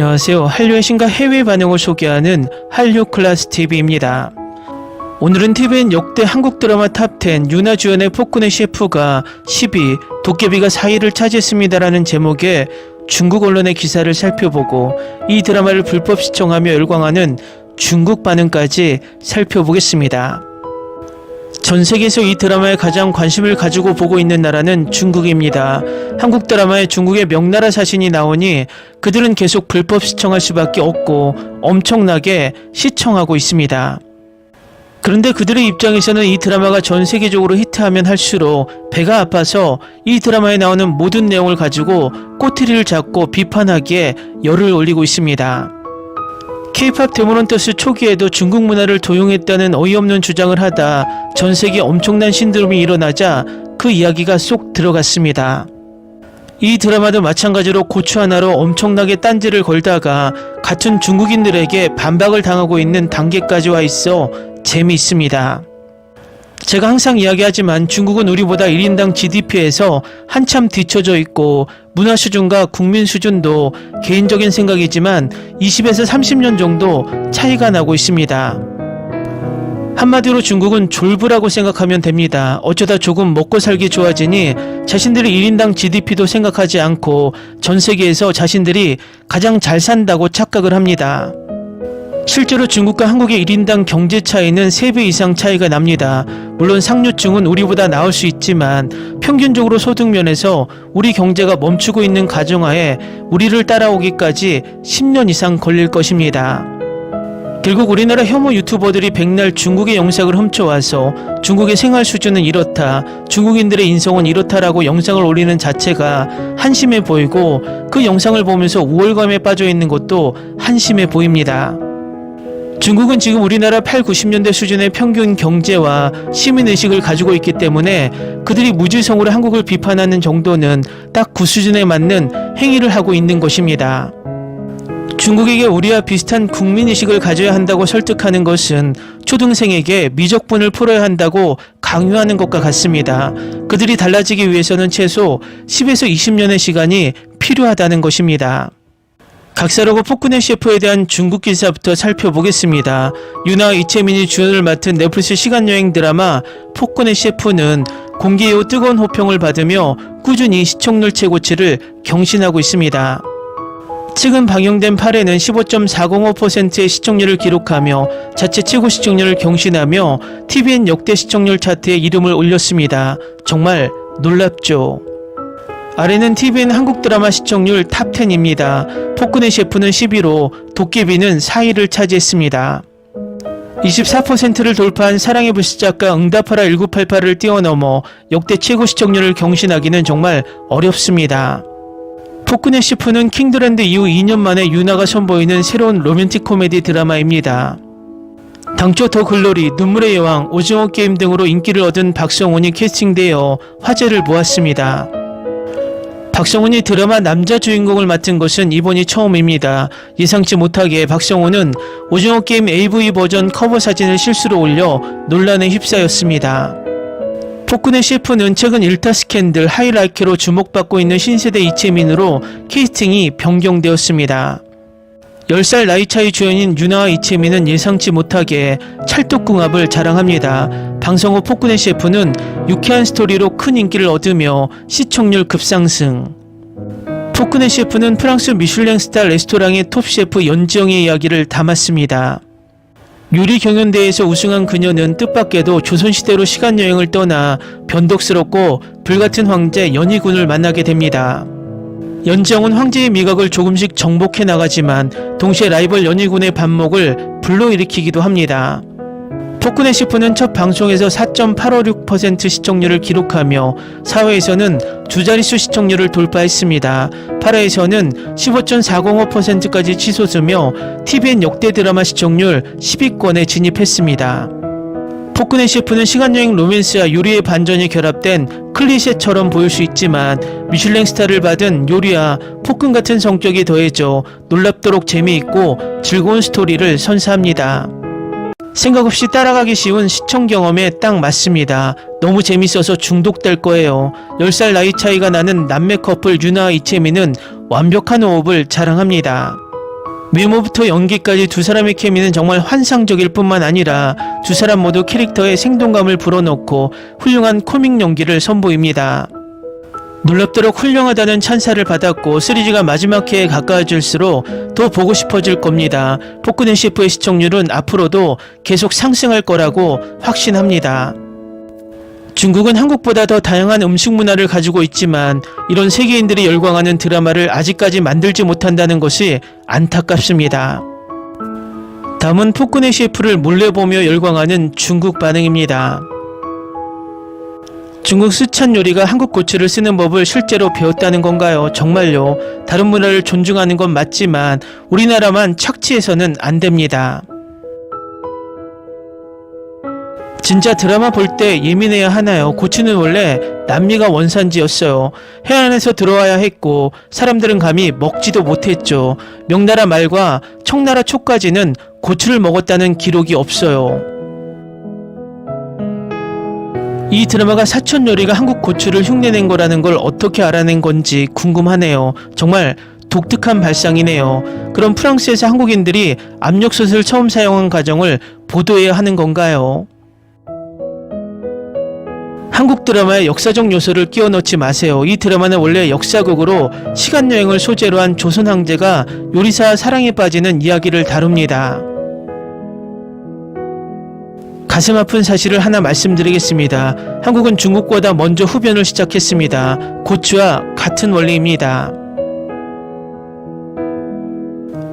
안녕하세요. 한류의 신과 해외 반응을 소개하는 한류클래스TV입니다. 오늘은 TVN 역대 한국 드라마 탑10 유나 주연의 폭군의 셰프가 10위, 도깨비가 4위를 차지했습니다라는 제목의 중국 언론의 기사를 살펴보고 이 드라마를 불법 시청하며 열광하는 중국 반응까지 살펴보겠습니다. 전 세계에서 이 드라마에 가장 관심을 가지고 보고 있는 나라는 중국입니다. 한국 드라마에 중국의 명나라 사신이 나오니 그들은 계속 불법 시청할 수밖에 없고 엄청나게 시청하고 있습니다. 그런데 그들의 입장에서는 이 드라마가 전 세계적으로 히트하면 할수록 배가 아파서 이 드라마에 나오는 모든 내용을 가지고 꼬투리를 잡고 비판하기에 열을 올리고 있습니다. K-POP 데모넌터스 초기에도 중국 문화를 도용했다는 어이없는 주장을 하다 전 세계 엄청난 신드롬이 일어나자 그 이야기가 쏙 들어갔습니다. 이 드라마도 마찬가지로 고추 하나로 엄청나게 딴지를 걸다가 같은 중국인들에게 반박을 당하고 있는 단계까지 와 있어 재미있습니다. 제가 항상 이야기하지만 중국은 우리보다 1인당 GDP에서 한참 뒤처져 있고 문화 수준과 국민 수준도 개인적인 생각이지만 20에서 30년 정도 차이가 나고 있습니다. 한마디로 중국은 졸부라고 생각하면 됩니다. 어쩌다 조금 먹고 살기 좋아지니 자신들의 1인당 GDP도 생각하지 않고 전 세계에서 자신들이 가장 잘 산다고 착각을 합니다. 실제로 중국과 한국의 1인당 경제 차이는 3배 이상 차이가 납니다. 물론 상류층은 우리보다 나을 수 있지만 평균적으로 소득 면에서 우리 경제가 멈추고 있는 가정하에 우리를 따라오기까지 10년 이상 걸릴 것입니다. 결국 우리나라 혐오 유튜버들이 백날 중국의 영상을 훔쳐와서 중국의 생활 수준은 이렇다, 중국인들의 인성은 이렇다라고 영상을 올리는 자체가 한심해 보이고 그 영상을 보면서 우월감에 빠져 있는 것도 한심해 보입니다. 중국은 지금 우리나라 8, 90년대 수준의 평균 경제와 시민의식을 가지고 있기 때문에 그들이 무지성으로 한국을 비판하는 정도는 딱 그 수준에 맞는 행위를 하고 있는 것입니다. 중국에게 우리와 비슷한 국민의식을 가져야 한다고 설득하는 것은 초등생에게 미적분을 풀어야 한다고 강요하는 것과 같습니다. 그들이 달라지기 위해서는 최소 10에서 20년의 시간이 필요하다는 것입니다. 각사로고 폭군의 셰프에 대한 중국 기사부터 살펴보겠습니다. 유나와 이채민이 주연을 맡은 넷플릭스 시간여행 드라마 폭군의 셰프는 공개 이후 뜨거운 호평을 받으며 꾸준히 시청률 최고치를 경신하고 있습니다. 최근 방영된 8회는 15.405%의 시청률을 기록하며 자체 최고 시청률을 경신하며 TVN 역대 시청률 차트에 이름을 올렸습니다. 정말 놀랍죠. 아래는 TVN 한국 드라마 시청률 탑10입니다. 폭군의 셰프는 11호, 도깨비는 4위를 차지했습니다. 24%를 돌파한 사랑의 불시착과 응답하라 1988을 뛰어넘어 역대 최고 시청률을 경신하기는 정말 어렵습니다. 폭군의 셰프는 킹드랜드 이후 2년 만에 유나가 선보이는 새로운 로맨틱 코미디 드라마입니다. 당초 더 글로리, 눈물의 여왕, 오징어 게임 등으로 인기를 얻은 박성훈이 캐스팅되어 화제를 모았습니다. 박성훈이 드라마 남자 주인공을 맡은 것은 이번이 처음입니다. 예상치 못하게 박성훈은 오징어 게임 AV 버전 커버 사진을 실수로 올려 논란에 휩싸였습니다. 폭군의 셰프는 최근 일타 스캔들 하이라이트로 주목받고 있는 신세대 이채민으로 캐스팅이 변경되었습니다. 10살 나이 차이 주연인 유나와 이채민은 예상치 못하게 찰떡궁합을 자랑합니다. 방송 후 폭군의 셰프는 유쾌한 스토리로 큰 인기를 얻으며 시청률 급상승. 폭군의 셰프는 프랑스 미슐랭 스타 레스토랑의 톱셰프 연지영의 이야기를 담았습니다. 요리 경연대회에서 우승한 그녀는 뜻밖에도 조선시대로 시간여행을 떠나 변덕스럽고 불같은 황제 연희군을 만나게 됩니다. 연지영은 황제의 미각을 조금씩 정복해 나가지만 동시에 라이벌 연희군의 반목을 불러일으키기도 합니다. 폭군의 셰프는 첫 방송에서 4.856% 시청률을 기록하며 4회에서는 두 자릿수 시청률을 돌파했습니다. 8회에서는 15.405%까지 치솟으며 TVN 역대 드라마 시청률 10위권에 진입했습니다. 폭군의 셰프는 시간여행 로맨스와 요리의 반전이 결합된 클리셰처럼 보일 수 있지만 미슐랭 스타를 받은 요리와 폭군 같은 성격이 더해져 놀랍도록 재미있고 즐거운 스토리를 선사합니다. 생각 없이 따라가기 쉬운 시청 경험에 딱 맞습니다. 너무 재밌어서 중독될 거예요. 10살 나이 차이가 나는 남매 커플 유나와 이채민은 완벽한 호흡을 자랑합니다. 외모부터 연기까지 두 사람의 케미는 정말 환상적일 뿐만 아니라 두 사람 모두 캐릭터에 생동감을 불어넣고 훌륭한 코믹 연기를 선보입니다. 놀랍도록 훌륭하다는 찬사를 받았고 시리즈가 마지막 회에 가까워질수록 더 보고 싶어질 겁니다. 포크네 셰프의 시청률은 앞으로도 계속 상승할 거라고 확신합니다. 중국은 한국보다 더 다양한 음식 문화를 가지고 있지만 이런 세계인들이 열광하는 드라마를 아직까지 만들지 못한다는 것이 안타깝습니다. 다음은 포크네 셰프를 몰래 보며 열광하는 중국 반응입니다. 중국 스촨 요리가 한국 고추를 쓰는 법을 실제로 배웠다는 건가요? 정말요? 다른 문화를 존중하는 건 맞지만 우리나라만 착취해서는 안 됩니다. 진짜 드라마 볼 때 예민해야 하나요? 고추는 원래 남미가 원산지였어요. 해안에서 들어와야 했고 사람들은 감히 먹지도 못했죠. 명나라 말과 청나라 초까지는 고추를 먹었다는 기록이 없어요. 이 드라마가 사천 요리가 한국 고추를 흉내낸 거라는 걸 어떻게 알아낸 건지 궁금하네요. 정말 독특한 발상이네요. 그럼 프랑스에서 한국인들이 압력솥을 처음 사용한 과정을 보도해야 하는 건가요? 한국 드라마에 역사적 요소를 끼워 넣지 마세요. 이 드라마는 원래 역사극으로 시간여행을 소재로 한 조선 황제가 요리사 사랑에 빠지는 이야기를 다룹니다. 가슴 아픈 사실을 하나 말씀드리겠습니다. 한국은 중국보다 먼저 흡연을 시작했습니다. 고추와 같은 원리입니다.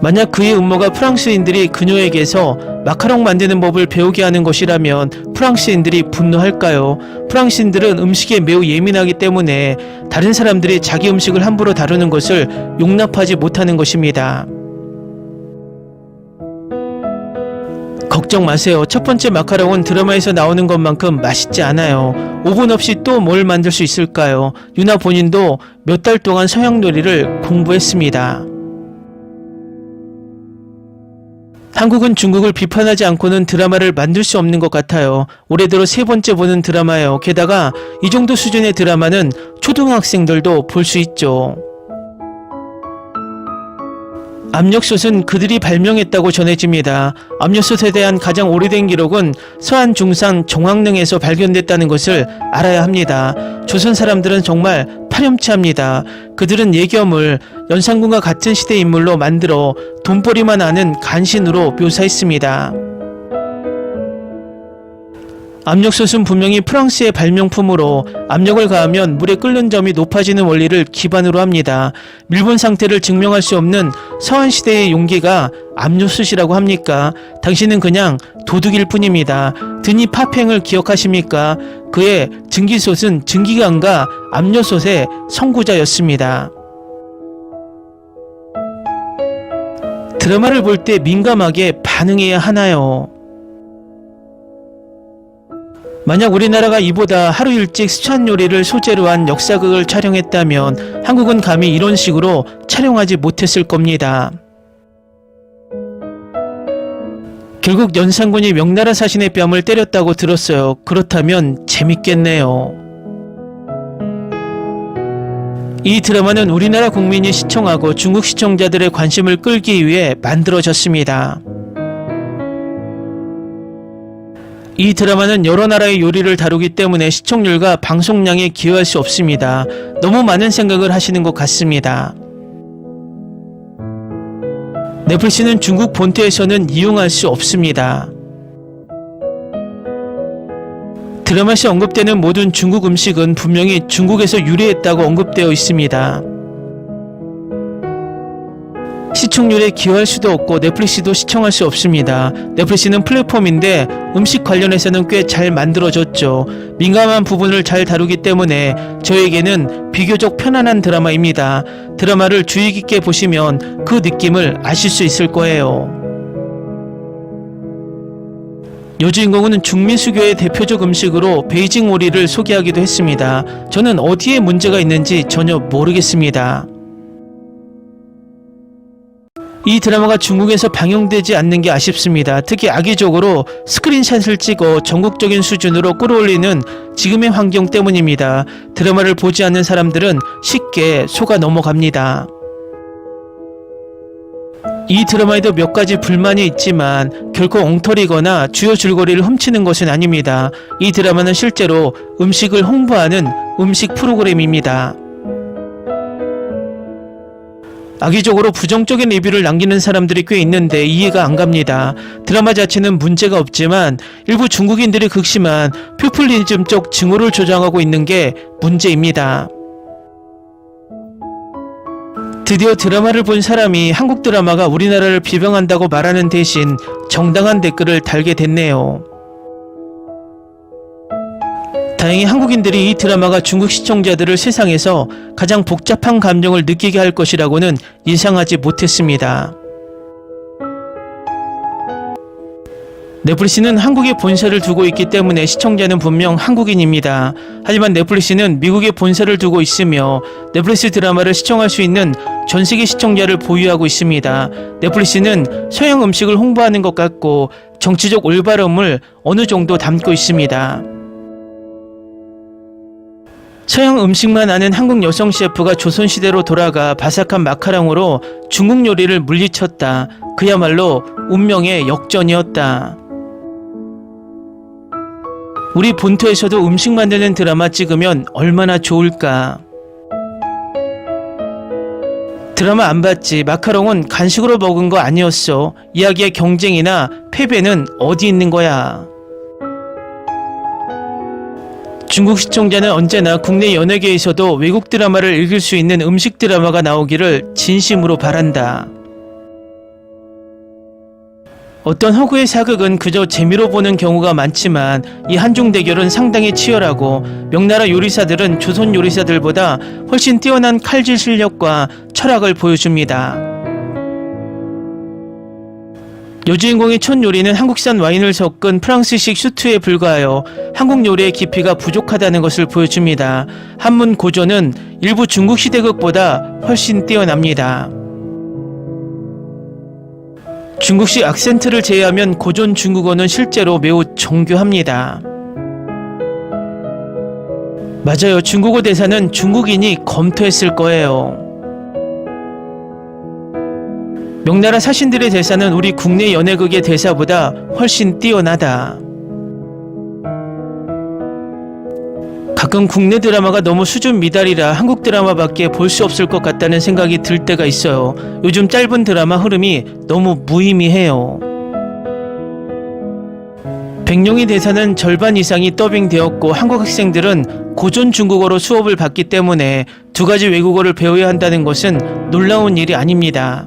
만약 그의 음모가 프랑스인들이 그녀에게서 마카롱 만드는 법을 배우게 하는 것이라면 프랑스인들이 분노할까요? 프랑스인들은 음식에 매우 예민하기 때문에 다른 사람들이 자기 음식을 함부로 다루는 것을 용납하지 못하는 것입니다. 걱정 마세요. 첫 번째 마카롱은 드라마에서 나오는 것만큼 맛있지 않아요. 오븐 없이 또 뭘 만들 수 있을까요? 유나 본인도 몇 달 동안 서양 요리를 공부했습니다. 한국은 중국을 비판하지 않고는 드라마를 만들 수 없는 것 같아요. 올해 들어 세 번째 보는 드라마예요. 게다가 이 정도 수준의 드라마는 초등학생들도 볼 수 있죠. 압력솥은 그들이 발명했다고 전해집니다. 압력솥에 대한 가장 오래된 기록은 서한 중산 정황릉에서 발견됐다는 것을 알아야 합니다. 조선 사람들은 정말 파렴치합니다. 그들은 예겸을 연산군과 같은 시대 인물로 만들어 돈벌이만 아는 간신으로 묘사했습니다. 압력솥은 분명히 프랑스의 발명품으로 압력을 가하면 물에 끓는 점이 높아지는 원리를 기반으로 합니다. 밀본 상태를 증명할 수 없는 서한시대의 용기가 압력솥이라고 합니까? 당신은 그냥 도둑일 뿐입니다. 드니 파팽을 기억하십니까? 그의 증기솥은 증기관과 압력솥의 선구자였습니다. 드라마를 볼 때 민감하게 반응해야 하나요? 만약 우리나라가 이보다 하루 일찍 스촨 요리를 소재로 한 역사극을 촬영했다면 한국은 감히 이런 식으로 촬영하지 못했을 겁니다. 결국 연산군이 명나라 사신의 뺨을 때렸다고 들었어요. 그렇다면 재밌겠네요. 이 드라마는 우리나라 국민이 시청하고 중국 시청자들의 관심을 끌기 위해 만들어졌습니다. 이 드라마는 여러 나라의 요리를 다루기 때문에 시청률과 방송량에 기여할 수 없습니다. 너무 많은 생각을 하시는 것 같습니다. 넷플릭스는 중국 본토에서는 이용할 수 없습니다. 드라마에서 언급되는 모든 중국 음식은 분명히 중국에서 유래했다고 언급되어 있습니다. 시청률에 기여할 수도 없고 넷플릭스도 시청할 수 없습니다. 넷플릭스는 플랫폼인데 음식 관련해서는 꽤 잘 만들어졌죠. 민감한 부분을 잘 다루기 때문에 저에게는 비교적 편안한 드라마입니다. 드라마를 주의 깊게 보시면 그 느낌을 아실 수 있을 거예요. 여주인공은 중미수교의 대표적 음식으로 베이징 오리를 소개하기도 했습니다. 저는 어디에 문제가 있는지 전혀 모르겠습니다. 이 드라마가 중국에서 방영되지 않는 게 아쉽습니다. 특히 악의적으로 스크린샷을 찍어 전국적인 수준으로 끌어올리는 지금의 환경 때문입니다. 드라마를 보지 않는 사람들은 쉽게 속아 넘어갑니다. 이 드라마에도 몇 가지 불만이 있지만 결코 엉터리거나 주요 줄거리를 훔치는 것은 아닙니다. 이 드라마는 실제로 음식을 홍보하는 음식 프로그램입니다. 악의적으로 부정적인 리뷰를 남기는 사람들이 꽤 있는데 이해가 안 갑니다. 드라마 자체는 문제가 없지만 일부 중국인들이 극심한 포퓰리즘적 증오를 조장하고 있는 게 문제입니다. 드디어 드라마를 본 사람이 한국 드라마가 우리나라를 비방한다고 말하는 대신 정당한 댓글을 달게 됐네요. 다행히 한국인들이 이 드라마가 중국 시청자들을 세상에서 가장 복잡한 감정을 느끼게 할 것이라고는 예상하지 못했습니다. 넷플릭스는 한국에 본사를 두고 있기 때문에 시청자는 분명 한국인입니다. 하지만 넷플릭스는 미국에 본사를 두고 있으며 넷플릭스 드라마를 시청할 수 있는 전 세계 시청자를 보유하고 있습니다. 넷플릭스는 서양 음식을 홍보하는 것 같고 정치적 올바름을 어느 정도 담고 있습니다. 서양 음식만 아는 한국 여성 셰프가 조선시대로 돌아가 바삭한 마카롱으로 중국 요리를 물리쳤다. 그야말로 운명의 역전이었다. 우리 본토에서도 음식 만드는 드라마 찍으면 얼마나 좋을까. 드라마 안 봤지? 마카롱은 간식으로 먹은 거 아니었어. 이야기의 경쟁이나 패배는 어디 있는 거야. 중국 시청자는 언제나 국내 연예계에서도 외국 드라마를 읽을 수 있는 음식 드라마가 나오기를 진심으로 바란다. 어떤 허구의 사극은 그저 재미로 보는 경우가 많지만 이 한중 대결은 상당히 치열하고 명나라 요리사들은 조선 요리사들보다 훨씬 뛰어난 칼질 실력과 철학을 보여줍니다. 여주인공의 첫 요리는 한국산 와인을 섞은 프랑스식 슈트에 불과하여 한국 요리의 깊이가 부족하다는 것을 보여줍니다. 한문 고전은 일부 중국 시대극보다 훨씬 뛰어납니다. 중국식 악센트를 제외하면 고전 중국어는 실제로 매우 정교합니다. 맞아요. 중국어 대사는 중국인이 검토했을 거예요. 명나라 사신들의 대사는 우리 국내 연예극의 대사보다 훨씬 뛰어나다. 가끔 국내 드라마가 너무 수준 미달이라 한국 드라마밖에 볼 수 없을 것 같다는 생각이 들 때가 있어요. 요즘 짧은 드라마 흐름이 너무 무의미해요. 백룡의 대사는 절반 이상이 더빙되었고 한국 학생들은 고전 중국어로 수업을 받기 때문에 두 가지 외국어를 배워야 한다는 것은 놀라운 일이 아닙니다.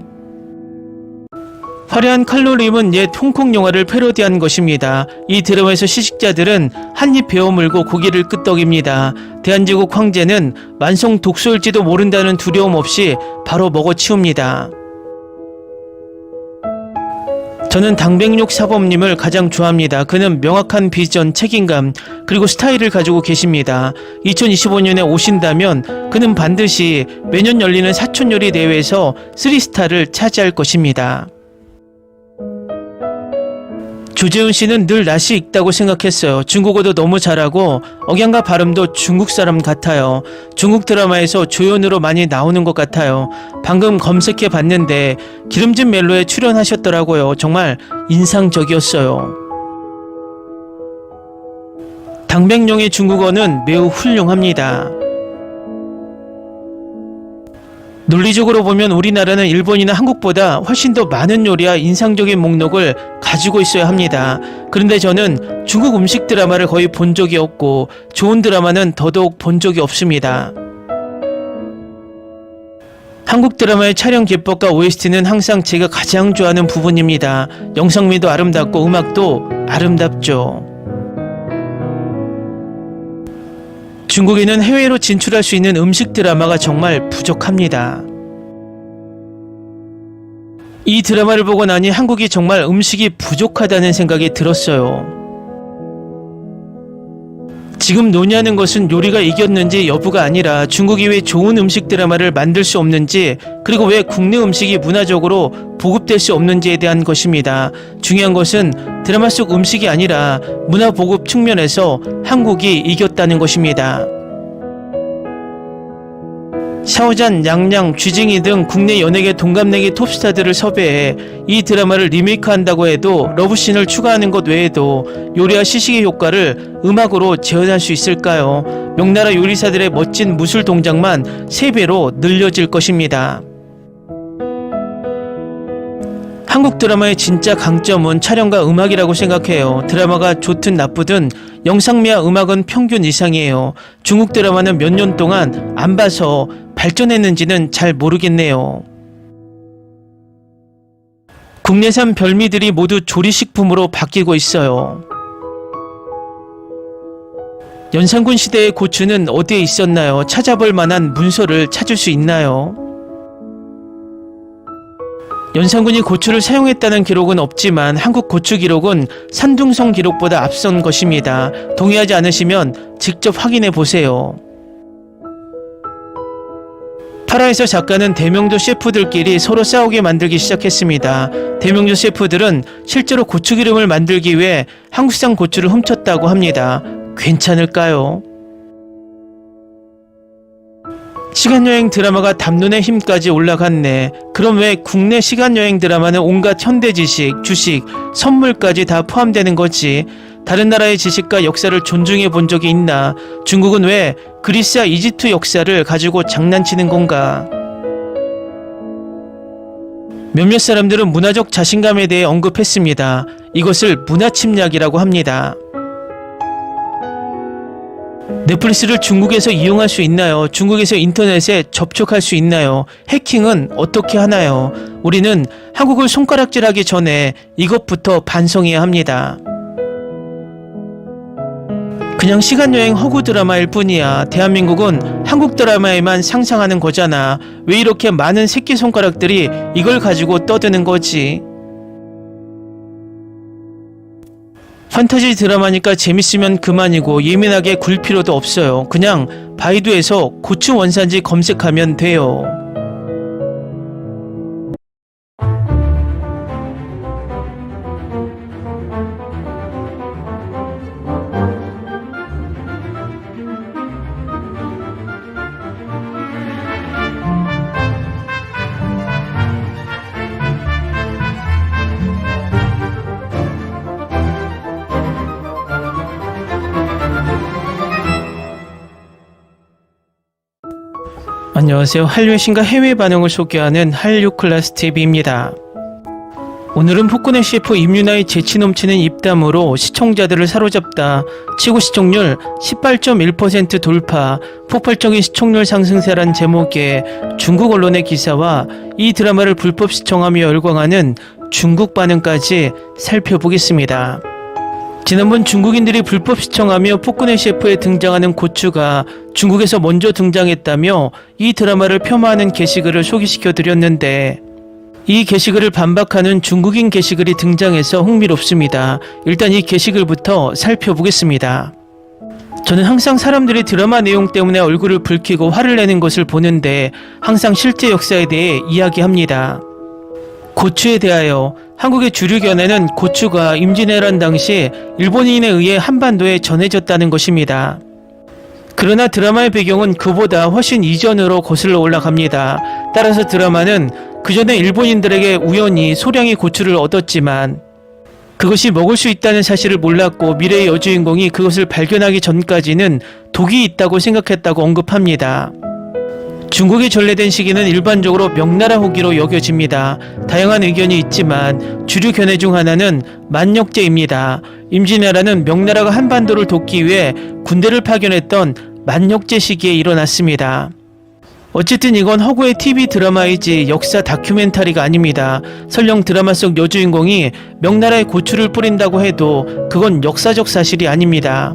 화려한 칼로림은 옛 홍콩 영화를 패러디한 것입니다. 이 드라마에서 시식자들은 한입 베어 물고 고기를 끄떡입니다. 대한제국 황제는 만성 독소일지도 모른다는 두려움 없이 바로 먹어치웁니다. 저는 당백육 사범님을 가장 좋아합니다. 그는 명확한 비전, 책임감, 그리고 스타일을 가지고 계십니다. 2025년에 오신다면 그는 반드시 매년 열리는 사촌요리 대회에서 3스타를 차지할 것입니다. 조재훈 씨는 늘 낯이 익다고 생각했어요. 중국어도 너무 잘하고 억양과 발음도 중국 사람 같아요. 중국 드라마에서 조연으로 많이 나오는 것 같아요. 방금 검색해 봤는데 기름진 멜로에 출연하셨더라고요. 정말 인상적이었어요. 당백룡의 중국어는 매우 훌륭합니다. 논리적으로 보면 우리나라는 일본이나 한국보다 훨씬 더 많은 요리와 인상적인 목록을 가지고 있어야 합니다. 그런데 저는 중국 음식 드라마를 거의 본 적이 없고 좋은 드라마는 더더욱 본 적이 없습니다. 한국 드라마의 촬영 기법과 OST는 항상 제가 가장 좋아하는 부분입니다. 영상미도 아름답고 음악도 아름답죠. 중국에는 해외로 진출할 수 있는 음식 드라마가 정말 부족합니다. 이 드라마를 보고 나니 한국이 정말 음식이 부족하다는 생각이 들었어요. 지금 논의하는 것은 요리가 이겼는지 여부가 아니라 중국이 왜 좋은 음식 드라마를 만들 수 없는지, 그리고 왜 국내 음식이 문화적으로 보급될 수 없는지에 대한 것입니다. 중요한 것은 드라마 속 음식이 아니라 문화 보급 측면에서 한국이 이겼다는 것입니다. 샤오잔, 냥냥, 쥐징이 등 국내 연예계 동갑내기 톱스타들을 섭외해 이 드라마를 리메이크한다고 해도 러브씬을 추가하는 것 외에도 요리와 시식의 효과를 음악으로 재현할 수 있을까요? 명나라 요리사들의 멋진 무술 동작만 3배로 늘려질 것입니다. 한국 드라마의 진짜 강점은 촬영과 음악이라고 생각해요. 드라마가 좋든 나쁘든 영상미와 음악은 평균 이상이에요. 중국 드라마는 몇 년 동안 안 봐서 발전했는지는 잘 모르겠네요. 국내산 별미들이 모두 조리식품으로 바뀌고 있어요. 연산군 시대의 고추는 어디에 있었나요? 찾아볼 만한 문서를 찾을 수 있나요? 연산군이 고추를 사용했다는 기록은 없지만 한국 고추 기록은 산둥성 기록보다 앞선 것입니다. 동의하지 않으시면 직접 확인해 보세요. 8화에서 작가는 대명조 셰프들끼리 서로 싸우게 만들기 시작했습니다. 대명조 셰프들은 실제로 고추기름을 만들기 위해 한국산 고추를 훔쳤다고 합니다. 괜찮을까요? 시간여행 드라마가 담론의 힘까지 올라갔네. 그럼 왜 국내 시간여행 드라마는 온갖 현대 지식, 주식, 선물까지 다 포함되는 거지? 다른 나라의 지식과 역사를 존중해 본 적이 있나? 중국은 왜 그리스와 이집트 역사를 가지고 장난치는 건가? 몇몇 사람들은 문화적 자신감에 대해 언급했습니다. 이것을 문화 침략이라고 합니다. 넷플릭스를 중국에서 이용할 수 있나요? 중국에서 인터넷에 접촉할 수 있나요? 해킹은 어떻게 하나요? 우리는 한국을 손가락질하기 전에 이것부터 반성해야 합니다. 그냥 시간여행 허구 드라마일 뿐이야. 대한민국은 한국 드라마에만 상상하는 거잖아. 왜 이렇게 많은 새끼손가락들이 이걸 가지고 떠드는 거지? 판타지 드라마니까 재밌으면 그만이고 예민하게 굴 필요도 없어요. 그냥 바이두에서 고추 원산지 검색하면 돼요. 안녕하세요. 한류의 신과 해외 반응을 소개하는 한류클래스TV입니다. 오늘은 폭군의 셰프 임윤아의 재치 넘치는 입담으로 시청자들을 사로잡다 최고 시청률 18.1% 돌파, 폭발적인 시청률 상승세란 제목의 중국 언론의 기사와 이 드라마를 불법 시청하며 열광하는 중국 반응까지 살펴보겠습니다. 지난번 중국인들이 불법 시청하며 폭군의 셰프에 등장하는 고추가 중국에서 먼저 등장했다며 이 드라마를 폄하하는 게시글을 소개시켜 드렸는데 이 게시글을 반박하는 중국인 게시글이 등장해서 흥미롭습니다. 일단 이 게시글부터 살펴보겠습니다. 저는 항상 사람들이 드라마 내용 때문에 얼굴을 붉히고 화를 내는 것을 보는데 항상 실제 역사에 대해 이야기합니다. 고추에 대하여 한국의 주류견에는 고추가 임진왜란 당시 일본인에 의해 한반도에 전해졌다는 것입니다. 그러나 드라마의 배경은 그보다 훨씬 이전으로 거슬러 올라갑니다. 따라서 드라마는 그전에 일본인들에게 우연히 소량의 고추를 얻었지만 그것이 먹을 수 있다는 사실을 몰랐고 미래의 여주인공이 그것을 발견하기 전까지는 독이 있다고 생각했다고 언급합니다. 중국에 전래된 시기는 일반적으로 명나라 후기로 여겨집니다. 다양한 의견이 있지만 주류 견해 중 하나는 만역제입니다. 임진왜란은 명나라가 한반도를 돕기 위해 군대를 파견했던 만역제 시기에 일어났습니다. 어쨌든 이건 허구의 TV 드라마이지 역사 다큐멘터리가 아닙니다. 설령 드라마 속 여주인공이 명나라에 고추를 뿌린다고 해도 그건 역사적 사실이 아닙니다.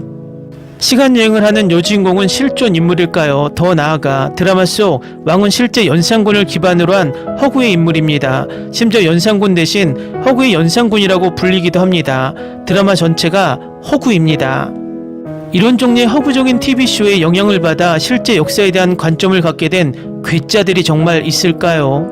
시간여행을 하는 여주인공은 실존 인물일까요? 더 나아가 드라마 속 왕은 실제 연산군을 기반으로 한 허구의 인물입니다. 심지어 연산군 대신 허구의 연산군이라고 불리기도 합니다. 드라마 전체가 허구입니다. 이런 종류의 허구적인 TV쇼에 영향을 받아 실제 역사에 대한 관점을 갖게 된 괴짜들이 정말 있을까요?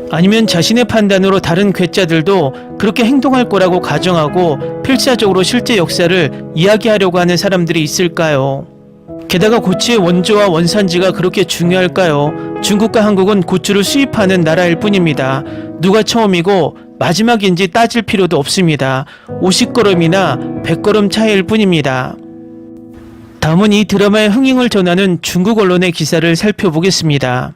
아니면 자신의 판단으로 다른 괴짜들도 그렇게 행동할 거라고 가정하고 필사적으로 실제 역사를 이야기하려고 하는 사람들이 있을까요? 게다가 고추의 원조와 원산지가 그렇게 중요할까요? 중국과 한국은 고추를 수입하는 나라일 뿐입니다. 누가 처음이고 마지막인지 따질 필요도 없습니다. 50걸음이나 100걸음 차이일 뿐입니다. 다음은 이 드라마의 흥행을 전하는 중국 언론의 기사를 살펴보겠습니다.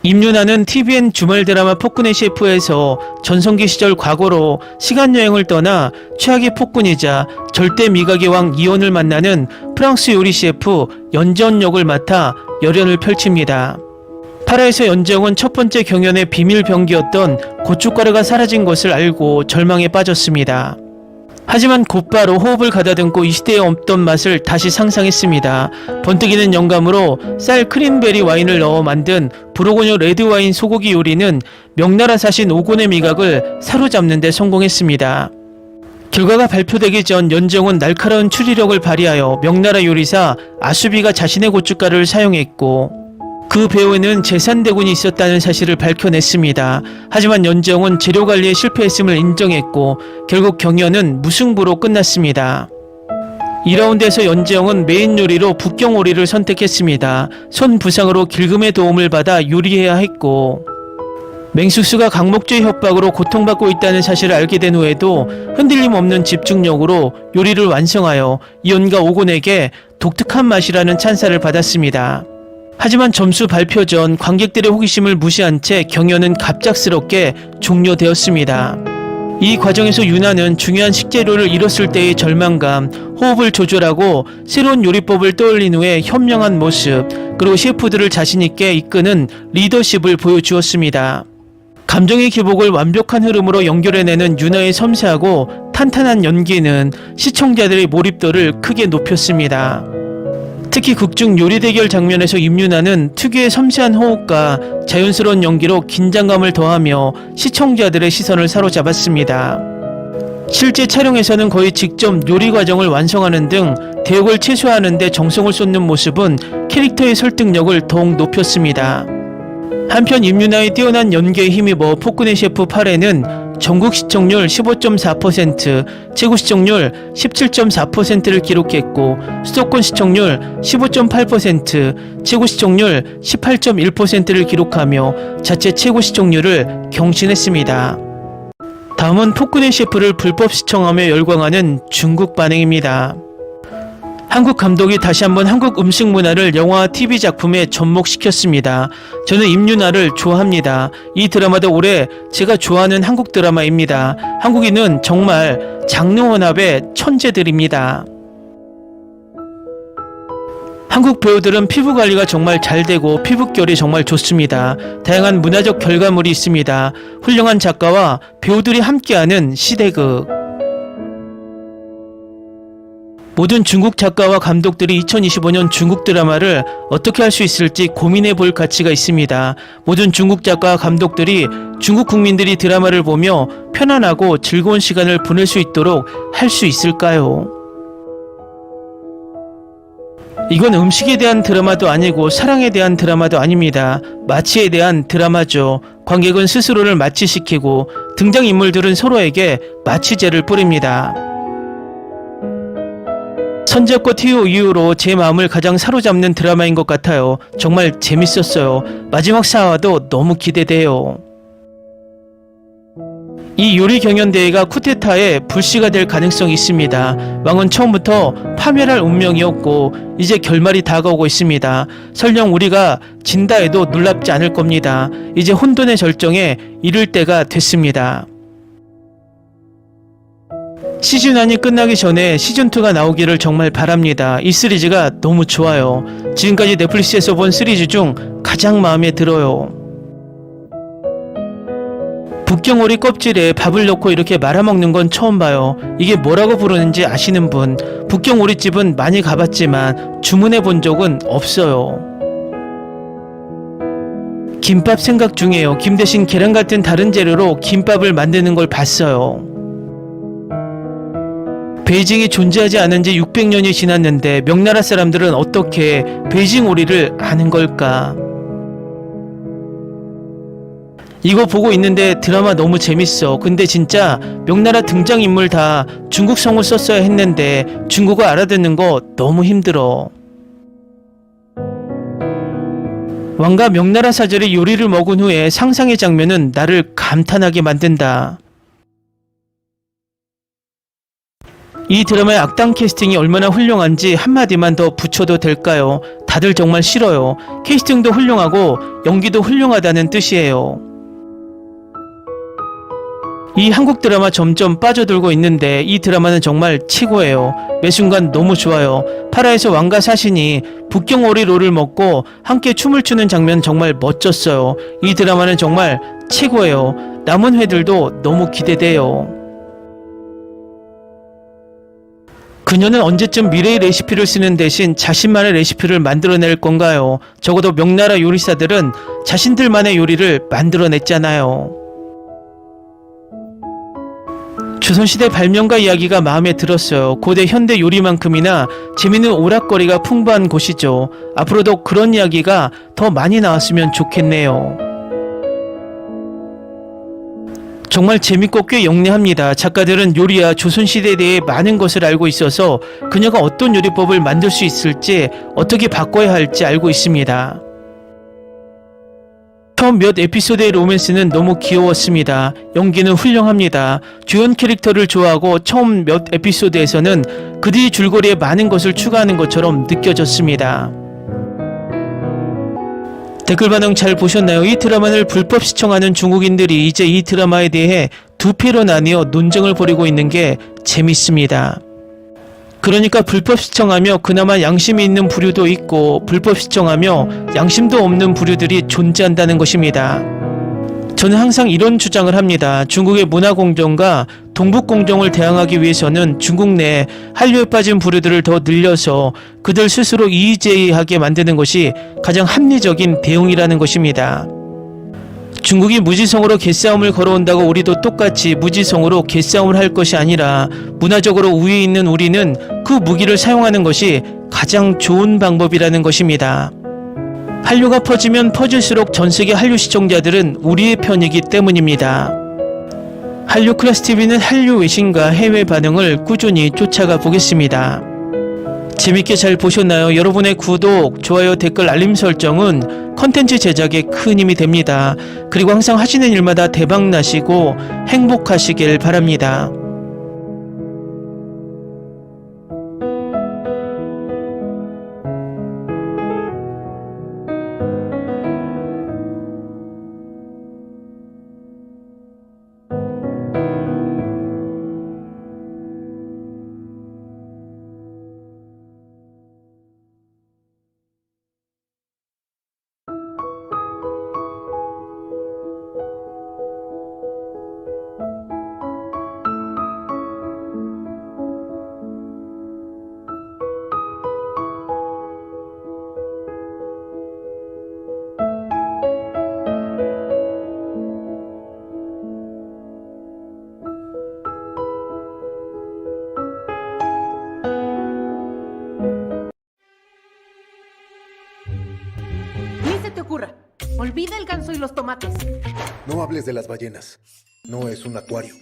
임윤아는 TVN 주말 드라마 폭군의 셰프에서 전성기 시절 과거로 시간여행을 떠나 최악의 폭군이자 절대 미각의 왕 이온을 만나는 프랑스 요리 셰프 연재원 역을 맡아 열연을 펼칩니다. 8화에서 연재원은 첫 번째 경연의 비밀 병기였던 고춧가루가 사라진 것을 알고 절망에 빠졌습니다. 하지만 곧바로 호흡을 가다듬고 이 시대에 없던 맛을 다시 상상했습니다. 번뜩이는 영감으로 쌀 크린베리 와인을 넣어 만든 부르고뉴 레드와인 소고기 요리는 명나라 사신 오곤의 미각을 사로잡는 데 성공했습니다. 결과가 발표되기 전 연정은 날카로운 추리력을 발휘하여 명나라 요리사 아수비가 자신의 고춧가루를 사용했고 그 배후에는 제산대군이 있었다는 사실을 밝혀냈습니다. 하지만 연정은 재료관리에 실패했음을 인정했고 결국 경연은 무승부로 끝났습니다. 2라운드에서 연재영은 메인 요리로 북경오리를 선택했습니다. 손 부상으로 길금의 도움을 받아 요리해야 했고 맹숙수가 강목주의 협박으로 고통받고 있다는 사실을 알게 된 후에도 흔들림 없는 집중력으로 요리를 완성하여 이온과 오곤에게 독특한 맛이라는 찬사를 받았습니다. 하지만 점수 발표 전 관객들의 호기심을 무시한 채 경연은 갑작스럽게 종료되었습니다. 이 과정에서 윤아는 중요한 식재료를 잃었을 때의 절망감, 호흡을 조절하고 새로운 요리법을 떠올린 후에 현명한 모습, 그리고 셰프들을 자신있게 이끄는 리더십을 보여주었습니다. 감정의 기복을 완벽한 흐름으로 연결해내는 윤아의 섬세하고 탄탄한 연기는 시청자들의 몰입도를 크게 높였습니다. 특히 극중 요리 대결 장면에서 임윤아는 특유의 섬세한 호흡과 자연스러운 연기로 긴장감을 더하며 시청자들의 시선을 사로잡았습니다. 실제 촬영에서는 거의 직접 요리 과정을 완성하는 등 대역을 최소화하는 데 정성을 쏟는 모습은 캐릭터의 설득력을 더욱 높였습니다. 한편 임윤아의 뛰어난 연기에 힘입어 폭군의 셰프 8회는 전국 시청률 15.4%, 최고 시청률 17.4%를 기록했고 수도권 시청률 15.8%, 최고 시청률 18.1%를 기록하며 자체 최고 시청률을 경신했습니다. 다음은 폭군의 셰프를 불법 시청하며 열광하는 중국 반응입니다. 한국 감독이 다시 한번 한국 음식 문화를 영화와 TV 작품에 접목시켰습니다. 저는 임윤아를 좋아합니다. 이 드라마도 올해 제가 좋아하는 한국 드라마입니다. 한국인은 정말 장르 혼합의 천재들입니다. 한국 배우들은 피부 관리가 정말 잘 되고 피부결이 정말 좋습니다. 다양한 문화적 결과물이 있습니다. 훌륭한 작가와 배우들이 함께하는 시대극. 모든 중국 작가와 감독들이 2025년 중국 드라마를 어떻게 할 수 있을지 고민해 볼 가치가 있습니다. 모든 중국 작가와 감독들이 중국 국민들이 드라마를 보며 편안하고 즐거운 시간을 보낼 수 있도록 할 수 있을까요? 이건 음식에 대한 드라마도 아니고 사랑에 대한 드라마도 아닙니다. 마취에 대한 드라마죠. 관객은 스스로를 마취시키고 등장인물들은 서로에게 마취제를 뿌립니다. 선제과 티오 이후로 제 마음을 가장 사로잡는 드라마인 것 같아요. 정말 재밌었어요. 마지막 4화도 너무 기대돼요. 이 요리 경연대회가 쿠데타의 불씨가 될 가능성이 있습니다. 왕은 처음부터 파멸할 운명이었고 이제 결말이 다가오고 있습니다. 설령 우리가 진다 해도 놀랍지 않을 겁니다. 이제 혼돈의 절정에 이를 때가 됐습니다. 시즌1이 끝나기 전에 시즌2가 나오기를 정말 바랍니다. 이 시리즈가 너무 좋아요. 지금까지 넷플릭스에서 본 시리즈 중 가장 마음에 들어요. 북경오리 껍질에 밥을 넣고 이렇게 말아먹는 건 처음 봐요. 이게 뭐라고 부르는지 아시는 분? 북경오리집은 많이 가봤지만 주문해 본 적은 없어요. 김밥 생각 중이에요. 김 대신 계란 같은 다른 재료로 김밥을 만드는 걸 봤어요. 베이징이 존재하지 않은 지 600년이 지났는데 명나라 사람들은 어떻게 베이징 오리를 아는 걸까? 이거 보고 있는데 드라마 너무 재밌어. 근데 진짜 명나라 등장인물 다 중국 성우 썼어야 했는데 중국어 알아듣는 거 너무 힘들어. 왕과 명나라 사절의 요리를 먹은 후에 상상의 장면은 나를 감탄하게 만든다. 이 드라마의 악당 캐스팅이 얼마나 훌륭한지 한마디만 더 붙여도 될까요? 다들 정말 싫어요. 캐스팅도 훌륭하고 연기도 훌륭하다는 뜻이에요. 이 한국 드라마 점점 빠져들고 있는데 이 드라마는 정말 최고예요. 매 순간 너무 좋아요. 파라에서 왕과 사신이 북경 오리로를 먹고 함께 춤을 추는 장면 정말 멋졌어요. 이 드라마는 정말 최고예요. 남은 회들도 너무 기대돼요. 그녀는 언제쯤 미래의 레시피를 쓰는 대신 자신만의 레시피를 만들어낼 건가요? 적어도 명나라 요리사들은 자신들만의 요리를 만들어냈잖아요. 조선시대 발명가 이야기가 마음에 들었어요. 고대 현대 요리만큼이나 재밌는 오락거리가 풍부한 곳이죠. 앞으로도 그런 이야기가 더 많이 나왔으면 좋겠네요. 정말 재밌고 꽤 영리합니다. 작가들은 요리와 조선시대에 대해 많은 것을 알고 있어서 그녀가 어떤 요리법을 만들 수 있을지 어떻게 바꿔야 할지 알고 있습니다. 처음 몇 에피소드의 로맨스는 너무 귀여웠습니다. 연기는 훌륭합니다. 주연 캐릭터를 좋아하고 처음 몇 에피소드에서는 그들이 줄거리에 많은 것을 추가하는 것처럼 느껴졌습니다. 댓글 반응 잘 보셨나요? 이 드라마를 불법 시청하는 중국인들이 이제 이 드라마에 대해 두 패로 나뉘어 논쟁을 벌이고 있는 게 재밌습니다. 그러니까 불법 시청하며 그나마 양심이 있는 부류도 있고 불법 시청하며 양심도 없는 부류들이 존재한다는 것입니다. 저는 항상 이런 주장을 합니다. 중국의 문화공정과 동북공정을 대항하기 위해서는 중국 내 한류에 빠진 부류들을 더 늘려서 그들 스스로 이의제의하게 만드는 것이 가장 합리적인 대응이라는 것입니다. 중국이 무지성으로 개싸움을 걸어온다고 우리도 똑같이 무지성으로 개싸움을 할 것이 아니라 문화적으로 우위에 있는 우리는 그 무기를 사용하는 것이 가장 좋은 방법이라는 것입니다. 한류가 퍼지면 퍼질수록 전세계 한류 시청자들은 우리의 편이기 때문입니다. 한류 클래스TV는 한류 외신과 해외 반응을 꾸준히 쫓아가 보겠습니다. 재밌게 잘 보셨나요? 여러분의 구독, 좋아요, 댓글, 알림 설정은 컨텐츠 제작에 큰 힘이 됩니다. 그리고 항상 하시는 일마다 대박 나시고 행복하시길 바랍니다. Ni se te ocurra. Olvida el ganso y los tomates. No hables de las ballenas. No es un acuario.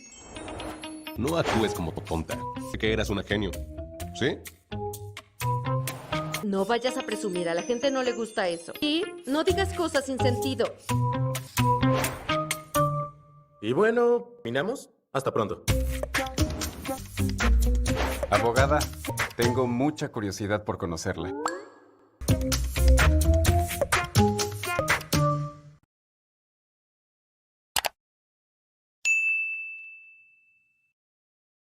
No actúes como tonta. Que eras una genio. ¿Sí? No vayas a presumir, a la gente no le gusta eso. Y no digas cosas sin sentido. Y bueno, ¿terminamos? Hasta pronto. Abogada, tengo mucha curiosidad por conocerla.